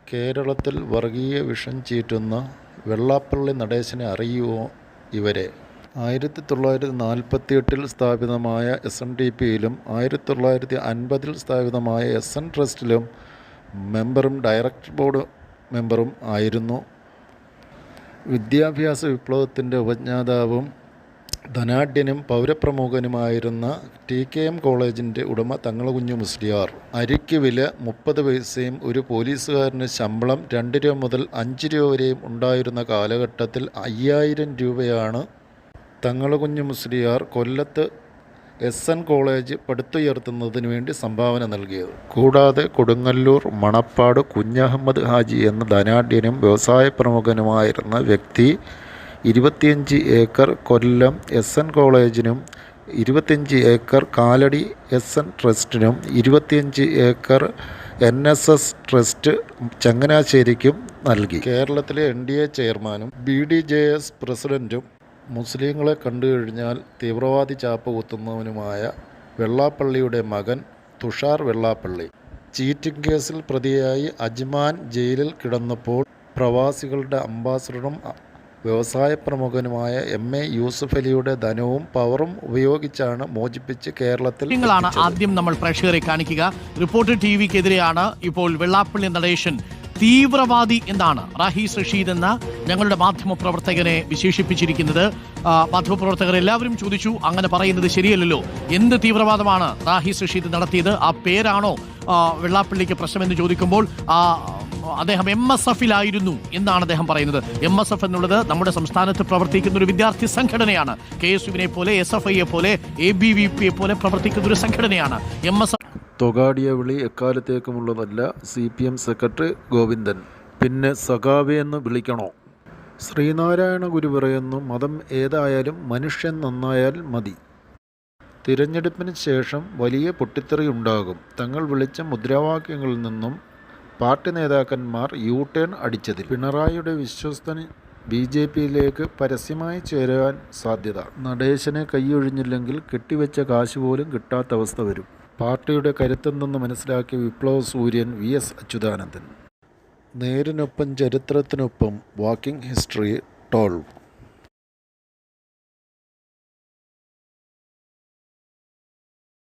കേരളത്തിൽ വർഗീയ വിഷം ചീറ്റുന്ന വെള്ളാപ്പള്ളി നടേശനെ അറിയുമോ ഇവരെ? 1948 സ്ഥാപിതമായ SNDPയിലും 1950 സ്ഥാപിതമായ SN ട്രസ്റ്റിലും മെമ്പറും ഡയറക്ടർ ബോർഡ് മെമ്പറും ആയിരുന്നു. വിദ്യാഭ്യാസ വിപ്ലവത്തിൻ്റെ ഉപജ്ഞാതാവും ധനാഢ്യനും പൗരപ്രമുഖനുമായിരുന്ന TKM കോളേജിൻ്റെ ഉടമ തങ്ങളകുഞ്ഞു മുസ്ലിയാർ. അരിക്ക് വില 30 പൈസയും ഒരു പോലീസുകാരന് ശമ്പളം 2 രൂപ മുതൽ 5 രൂപ വരെയും ഉണ്ടായിരുന്ന കാലഘട്ടത്തിൽ 5000 രൂപയാണ് തങ്ങളകുഞ്ഞു മുസ്ലിയാർ കൊല്ലത്ത് SN കോളേജ് പടുത്തുയർത്തുന്നതിന് വേണ്ടി സംഭാവന നൽകിയത്. കൂടാതെ കൊടുങ്ങല്ലൂർ മണപ്പാട് കുഞ്ഞഹമ്മദ് ഹാജി എന്ന ധനാഢ്യനും വ്യവസായ പ്രമുഖനുമായിരുന്ന വ്യക്തി 25 ഏക്കർ കൊല്ലം SN കോളേജിനും 25 ഏക്കർ കാലടി SN ട്രസ്റ്റിനും 25 ഏക്കർ NSS ട്രസ്റ്റ് ചങ്ങനാശ്ശേരിക്കും നൽകി. കേരളത്തിലെ NDA ചെയർമാനും BDJS പ്രസിഡൻറ്റും മുസ്ലിങ്ങളെ കണ്ടുകഴിഞ്ഞാൽ തീവ്രവാദി ചാപ്പ കുത്തുന്നവനുമായ വെള്ളാപ്പള്ളിയുടെ മകൻ തുഷാർ വെള്ളാപ്പള്ളി ചീറ്റിംഗ് കേസിൽ പ്രതിയായി അജ്മാൻ ജയിലിൽ കിടന്നപ്പോൾ പ്രവാസികളുടെ അംബാസഡറും വ്യവസായ പ്രമുഖനുമായ MA യൂസുഫ് അലിയുടെ ധനവും പവറും ഉപയോഗിച്ചാണ് മോചിപ്പിച്ച് കേരളത്തിൽ ആദ്യം നമ്മൾ പ്രേക്ഷകരെ കാണിക്കുക. റിപ്പോർട്ടർ TVക്കെതിരെയാണ് ഇപ്പോൾ വെള്ളാപ്പള്ളി നടേശൻ തീവ്രവാദി എന്നാണ് റാഹീസ് റഷീദ് എന്ന ഞങ്ങളുടെ മാധ്യമപ്രവർത്തകനെ വിശേഷിപ്പിച്ചിരിക്കുന്നത്. മാധ്യമപ്രവർത്തകർ എല്ലാവരും ചോദിച്ചു, അങ്ങനെ പറയുന്നത് ശരിയല്ലല്ലോ, എന്ത് തീവ്രവാദമാണ് റാഹീസ് റഷീദ് നടത്തിയത്, ആ പേരാണോ വെള്ളാപ്പള്ളിക്ക് പ്രശ്നമെന്ന് ചോദിക്കുമ്പോൾ അദ്ദേഹം MSFിലായിരുന്നു എന്നാണ് അദ്ദേഹം പറയുന്നത്. MSF എന്നുള്ളത് നമ്മുടെ സംസ്ഥാനത്ത് പ്രവർത്തിക്കുന്ന ഒരു വിദ്യാർത്ഥി സംഘടനയാണ്. KSUവിനെ പോലെ SFIയെ പോലെ ABVPയെ പോലെ പ്രവർത്തിക്കുന്ന ഒരു സംഘടനയാണ് MSF. തൊഗാടിയ വിളി എക്കാലത്തേക്കുമുള്ളതല്ല. CPM secretary Govindan. പിന്നെ സഖാവേ എന്ന് വിളിക്കണോ? ശ്രീനാരായണ ഗുരു പറയുന്നു, മതം ഏതായാലും മനുഷ്യൻ നന്നായാൽ മതി. തിരഞ്ഞെടുപ്പിന് ശേഷം വലിയ പൊട്ടിത്തെറി ഉണ്ടാകും. തങ്ങൾ വിളിച്ച മുദ്രാവാക്യങ്ങളിൽ നിന്നും പാർട്ടി നേതാക്കന്മാർ U-ടേൺ അടിച്ചതിൽ പിണറായിയുടെ വിശ്വസ്തൻ BJPയിലേക്ക് പരസ്യമായി ചേരാൻ സാധ്യത. നടേശനെ കൈയൊഴിഞ്ഞില്ലെങ്കിൽ കെട്ടിവെച്ച കാശ് പോലും കിട്ടാത്ത അവസ്ഥ വരും. പാർട്ടിയുടെ കരുത്തെന്തെന്ന് മനസ്സിലാക്കിയ വിപ്ലവ സൂര്യൻ VS അച്യുതാനന്ദൻ. നേരിനൊപ്പം ചരിത്രത്തിനൊപ്പം വാക്കിംഗ് ഹിസ്റ്ററി 12.